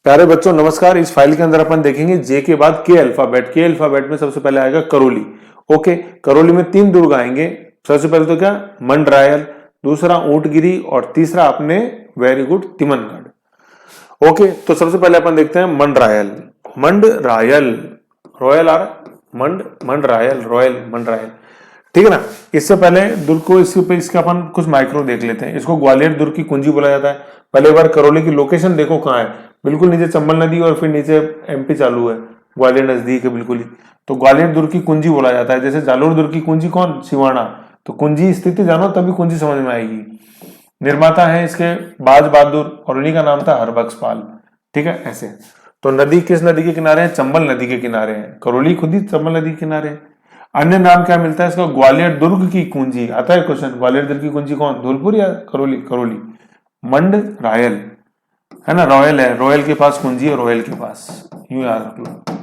प्यारे बच्चों नमस्कार। इस फाइल के अंदर अपन देखेंगे जे के बाद के अल्फाबेट। के अल्फाबेट में सबसे पहले आएगा करौली। ओके, करौली में 3 दुर्ग आएंगे। सबसे पहले तो क्या, मंडरायल, दूसरा ऊंटगिरी और तीसरा अपने वेरी गुड तिमनगढ़। ओके, तो सबसे पहले अपन देखते हैं मंडरायल। मंडरायल, रॉयल आ रहा है, मंडरायल, रॉयल, मंडरायल, ठीक है ना। इससे पहले दुर्ग को इसके अपन कुछ माइक्रो देख लेते हैं। इसको ग्वालियर दुर्ग की कुंजी बोला जाता है। पहले बार करौली की लोकेशन देखो कहाँ है, बिल्कुल नीचे चंबल नदी और फिर नीचे एमपी चालू है, ग्वालियर नजदीक है बिल्कुल ही। तो ग्वालियर दुर्ग की कुंजी बोला जाता है। जैसे जालोर दुर्ग की कुंजी कौन, सिवाना। तो कुंजी स्थिति जानो तभी कुंजी समझ में आएगी। निर्माता है इसके बाज बहादुर और उन्हीं का नाम था हरबख्श पाल, ठीक है ऐसे। तो नदी किस नदी के किनारे है, चंबल नदी के किनारे है। करौली खुद ही चंबल नदी के किनारे है। अन्य नाम क्या मिलता है इसका, ग्वालियर दुर्ग की कुंजी आता है क्वेश्चन। ग्वालियर दुर्ग की कुंजी कौन, धौलपुर या करौली, करौली। मंड रायल है ना, रॉयल है, रॉयल के पास कुंजी है, रॉयल के पास, यूं याद रख लो,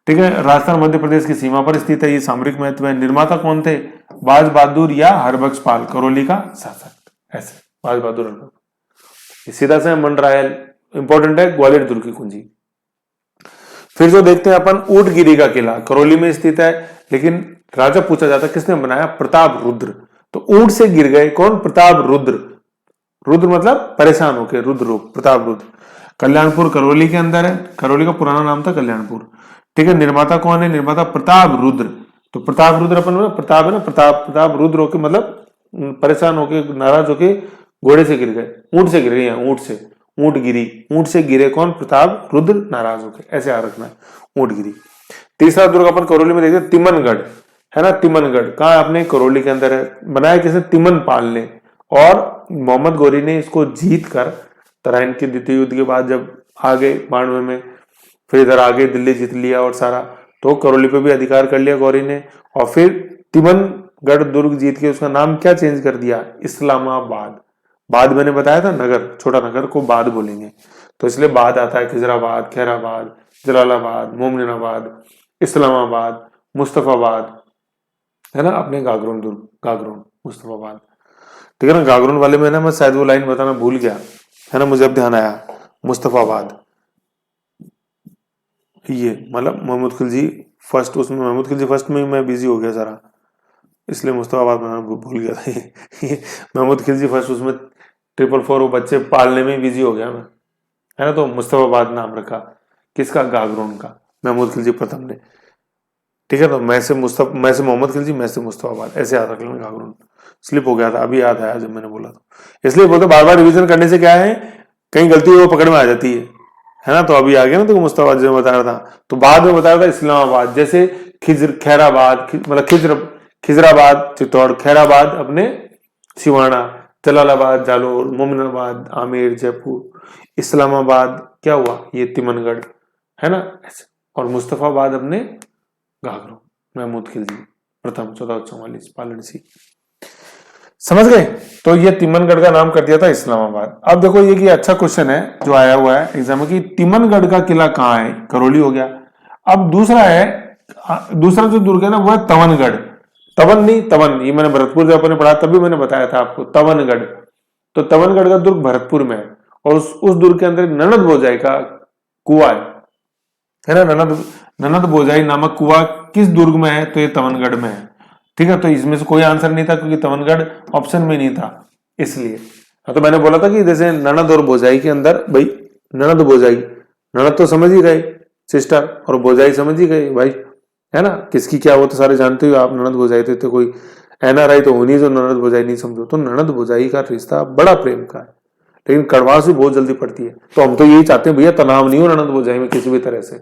ठीक है। राजस्थान मध्य प्रदेश की सीमा पर स्थित है, ये सामरिक महत्व है। निर्माता कौन थे, बाज बहादुर या हरबख्श पाल, करौली का शासक, ऐसे बाज बहादुर हरबख्श। सीधा से मंडरायल इंपॉर्टेंट है, ग्वालियर दुर्ग की कुंजी। फिर जो देखते हैं अपन ऊंटगिरी का किला, करौली में स्थित है, लेकिन राजा पूछा जाता है किसने बनाया, प्रताप रुद्र। तो ऊंट से गिर गए कौन, प्रताप रुद्र। रुद्र मतलब परेशान होके, रुद्र रूप, प्रताप रुद्र। कल्याणपुर करौली के अंदर है, करौली का पुराना नाम था कल्याणपुर, ठीक है। निर्माता कौन है, निर्माता प्रताप रुद्र। तो प्रताप रुद्र अपन प्रताप है ना, प्रताप रुद्र होके मतलब परेशान होके, नाराज होके घोड़े से गिर गए, ऊंट से गिर गए, ऊंट से, ऊंट गिरी, ऊंट से गिरे कौन, प्रताप रुद्र, नाराज होके, ऐसे याद रखना है, ऊंट गिरी। तीसरा दुर्ग अपन करौली में देखते हैं तिमनगढ़, है ना। तिमनगढ़ कहाँ है, अपने करौली के अंदर है। बनाया किसने, तिमन पाल ने, और मोहम्मद गौरी ने इसको जीत कर तराइन के द्वितीय युद्ध के बाद जब आ गए 92 में, फिर इधर आगे दिल्ली जीत लिया और सारा, तो करौली पे भी अधिकार कर लिया गौरी ने। और फिर तिमनगढ़ दुर्ग जीत के उसका नाम क्या चेंज कर दिया, इस्लामाबाद। बाद मैंने बताया था नगर, छोटा नगर को बाद बोलेंगे, तो इसलिए बाद आता है। खिजराबाद, खैराबाद, जलालाबाद, मोमिनाबाद, इस्लामाबाद, मुस्तफाबाद, है ना, अपने गागरोन दुर्ग, गागरोन, मुस्तफाबाद, ठीक है ना। गागरोन वाले में ना मैं शायद वो लाइन बताना भूल गया, है ना, मुझे अब ध्यान आया। मुस्तफाबाद, ये मतलब महमूद खिलजी फर्स्ट, उसमें महमूद खिलजी फर्स्ट में ही मैं बिजी हो गया जरा, इसलिए मुस्तफाबाद में भूल गया था। ये महमूद खिलजी फर्स्ट, उसमें 444 वो बच्चे पालने में बिजी हो गया मैं, है ना। तो मुस्तफाबाद नाम रखा किसका, गागरोन का, महमूद खिलजी प्रथम ने, ठीक है। तो मैं से मोहम्मद खिलजी, मैं से मुस्तफाबाद, ऐसे याद रख लेना। गागरोन स्लिप हो गया था, अभी याद आया जब मैंने बोला, तो इसलिए बोलते बार बार रिवीजन करने से क्या है, कहीं गलती वो पकड़ में आ जाती है ना। तो अभी आ गया ना, तो मुस्तफाबाद जो बता रहा था, तो बाद में बताया था इस्लामाबाद, जैसे खैराबाद मतलब खिजराबाद चित्तौड़, खैराबाद अपने सिवाना, जलालाबाद जालोर, मोमिनाबाद आमेर जयपुर, इस्लामाबाद क्या हुआ, ये तिमनगढ़, है ना ऐसे। और मुस्तफाबाद अपने गागरो, महमूद खिलजी प्रथम 1444 पालनसी, समझ गए। तो ये तिमनगढ़ का नाम कर दिया था इस्लामाबाद। अब देखो ये कि अच्छा क्वेश्चन है जो आया हुआ है एग्जाम में, कि तिमनगढ़ का किला कहाँ है, करौली हो गया। अब दूसरा है, दूसरा जो दुर्ग है ना वो है तवनगढ़। तवन नहीं, तवन, ये मैंने भरतपुर जब अपने पढ़ा तभी मैंने बताया था आपको, तवनगढ़। तो तवनगढ़ का दुर्ग भरतपुर में है, और उस दुर्ग के अंदर ननद बोजाई का कुआ है ना। ननद बोजाई नामक कुआ किस दुर्ग में है, तो ये तवनगढ़ में है, ठीक है। तो इसमें से कोई आंसर नहीं था क्योंकि तवनगढ़ ऑप्शन में नहीं था, इसलिए। तो मैंने बोला था कि जैसे ननद और बोजाई के अंदर, भाई ननद बोजाई, ननद तो समझ ही गए सिस्टर, और बोजाई समझ ही गए भाई, है ना। किसकी क्या, वो तो सारे जानते हो आप, ननद बोजाई। तो कोई एनआरआई तो होनी जो ननद बोजाई नहीं समझो। तो ननद बोजाई का रिश्ता बड़ा प्रेम का है, लेकिन कड़वास भी बहुत जल्दी पड़ती है। तो हम तो यही चाहते हैं भैया, तनाव नहीं हो ननद बोजाई में किसी भी तरह से,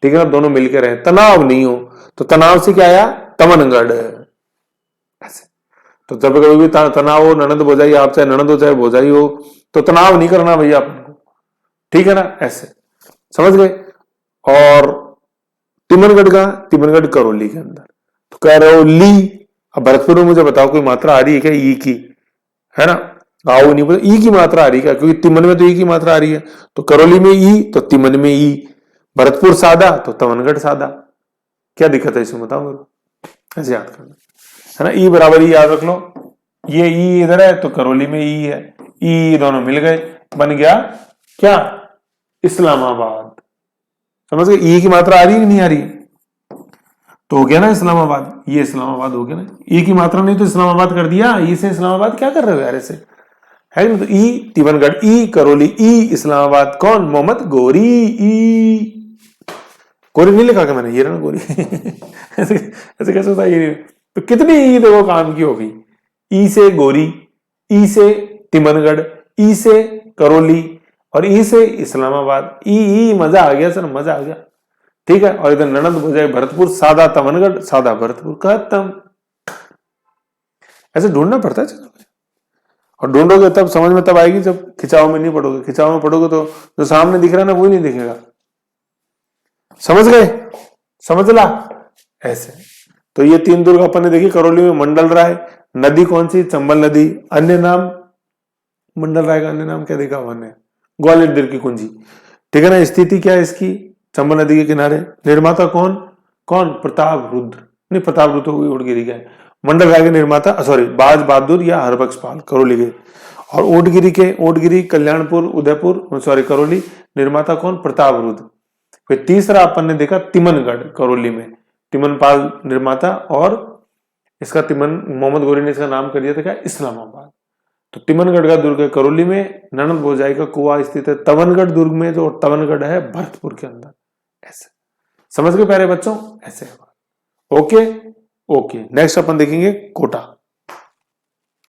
ठीक है ना, दोनों मिलकर रहे, तनाव नहीं हो। तो तनाव से क्या आया, तमनगढ़, ऐसे। तो जब कभी भी तनाव हो, ननद बोजाई, आप चाहे ननद हो चाहे बोजाई हो, तो तनाव नहीं करना भैया आपको, ठीक है ना, ऐसे समझ गए। और तिमनगढ़ का, तिमनगढ़ करौली के अंदर। तो कह रहे हो ली, अब भरतपुर में मुझे बताओ कोई मात्रा आ रही है क्या ई की, है ना। आओ नहीं बोले, ई की मात्रा आ रही है क्या, क्योंकि तिमन में तो ई की मात्रा आ रही है। तो करौली में ई तो तिमन में ई, भरतपुर सादा तो तमनगढ़ सादा, क्या दिक्कत है इसमें बताओ मेरे को, ऐसे याद करना, है ना। ई बराबर ई याद रख लो, ये ई इधर है तो करौली में ई है, ई दोनों मिल गए, बन गया क्या, इस्लामाबाद। समझ गए? ई की मात्रा आ रही है कि नहीं आ रही? तो हो गया ना इस्लामाबाद, ये इस्लामाबाद हो गया ना। ई की मात्रा नहीं तो इस्लामाबाद कर दिया, ई से इस्लामाबाद क्या कर रहे हो यार ऐसे, है ना? तो ई तिमनगढ़, ई करौली, ई इस्लामाबाद। कौन? मोहम्मद गोरी। ई गोरी नहीं लिखा क्या मैंने? ये रहा ना गोरी। ऐसे ऐसे कैसे होता है ये? तो कितनी ई देखो काम की हो गई। ई से गोरी, ई से तिमनगढ़, ई से करौली और ई से इस्लामाबाद। ई मजा आ गया सर, मजा आ गया। ठीक है। और इधर ननद बजाय भरतपुर, सादा तमनगढ़, सादा भरतपुर, खत्म। ऐसे ढूंढना पड़ता है चीजों को। और ढूंढोगे तब समझ में तब आएगी जब खिंचाव में नहीं पढ़ोगे। खिंचाव में पढ़ोगे तो जो सामने दिख रहा है ना वही नहीं दिखेगा। समझ गए? समझ ला ऐसे। तो ये 3 दुर्ग अपन ने देखी। करौली में मंडल राय। नदी कौन सी? चंबल नदी। अन्य नाम मंडल राय का अन्य नाम क्या देखा हमने? ग्वालियर दीर्घ की कुंजी। ठीक है ना। स्थिति क्या है इसकी? चंबल नदी के किनारे। निर्माता कौन? कौन? प्रताप रुद्र। नहीं, प्रताप रुद्र तो ऊँटगिरी का है। मंडल राय के निर्माता सॉरी बाज बहादुर या हरबख्श पाल, करौली के। और ऊँटगिरी कल्याणपुर उदयपुर सॉरी करौली, निर्माता कौन? प्रताप रुद्र। फिर तीसरा अपन ने देखा तिमनगढ़ करौली में, तिमनपाल निर्माता। और इसका तिमन मोहम्मद गोरी ने इसका नाम कर दिया था क्या? इस्लामाबाद। तो तिमनगढ़ का दुर्ग है करौली में, ननद भोजाई का कुआं स्थित है तवनगढ़ दुर्ग में, जो तवनगढ़ है भरतपुर के अंदर। ऐसे समझ गए प्यारे बच्चों? ऐसे। Okay okay. नेक्स्ट अपन देखेंगे कोटा।